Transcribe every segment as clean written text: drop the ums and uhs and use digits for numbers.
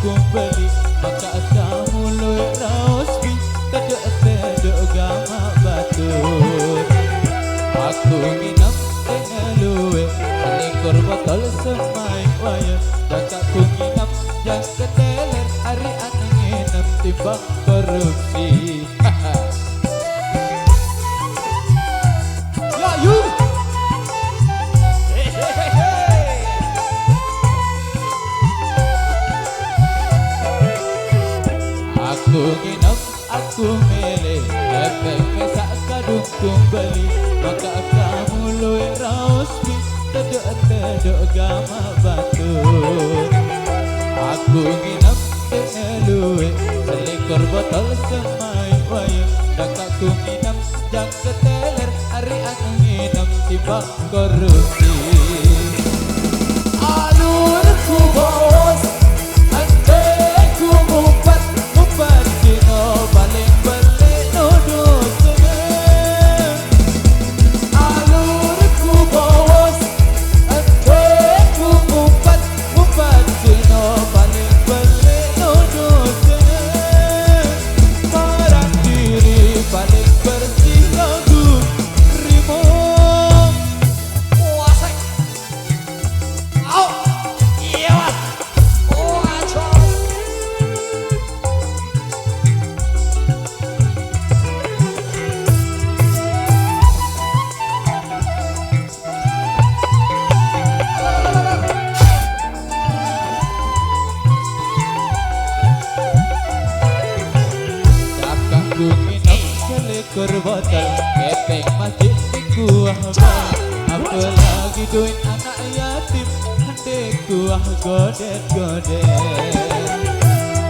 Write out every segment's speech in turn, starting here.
kumbali maka kamu luwih raospi teduk-teduk gama batur. Aku nginep dengan luwih selikur botol semai waya kakakku nginep yang keteler hari aneh nginep timbang korupsi. Ya you aku nginep, aku milih efek mesak kadung kumbali maka kamu luwih raospi teduk-teduk gama batur. Aku nginep dengan luwih selikur botol semai waya kakakku nginep jak keteler hari anu nginep timbang korupsi. Alurku bos anteku mumpat dino paling belik nuduh seneng. Alurku bos anteku mumpat dino paling belik nuduh seneng. Marah diri paling bersih lagu rimo. Wasai au iya mas wacos. Kakakku nginep selikur botol kepeng masjid di kuah bal. Apalagi duit anak yatim hendak kuah godet-godet.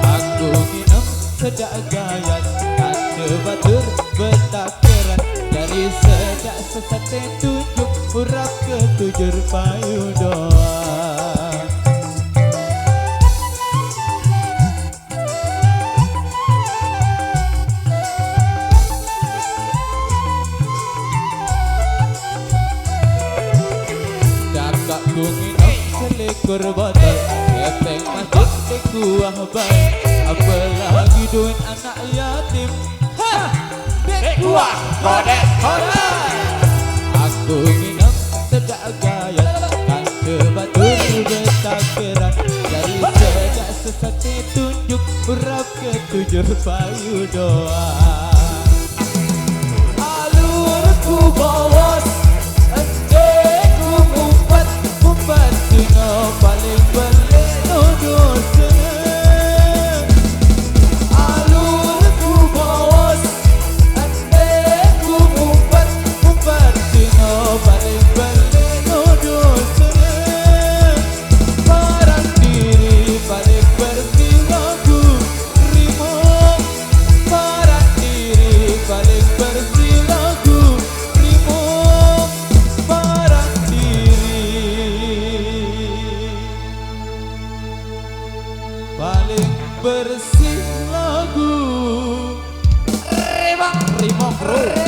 Aku nginep sedak gayat ada batur betakiran dari sedak sesate tunjuk urap ketujur payu doa. Kakakku nginep selikur botol kepeng masjid di kuah bal. Apalagi duit anak yatim di kuah godet-godet. Aku nginep sedak gayat ada batur betakiran dari sedak sesate tunjuk urap ketujur payu doa. Alurku bos anteku mumpat dino paling belik nuduh seneng. Alurku bos anteku mumpat dino paling belik nuduh seneng. Marah diri paling bersih lagu rimo. Marah diri paling bersih lagu rimo. Marah diri paling bersih lagu rimo. Rimo bro.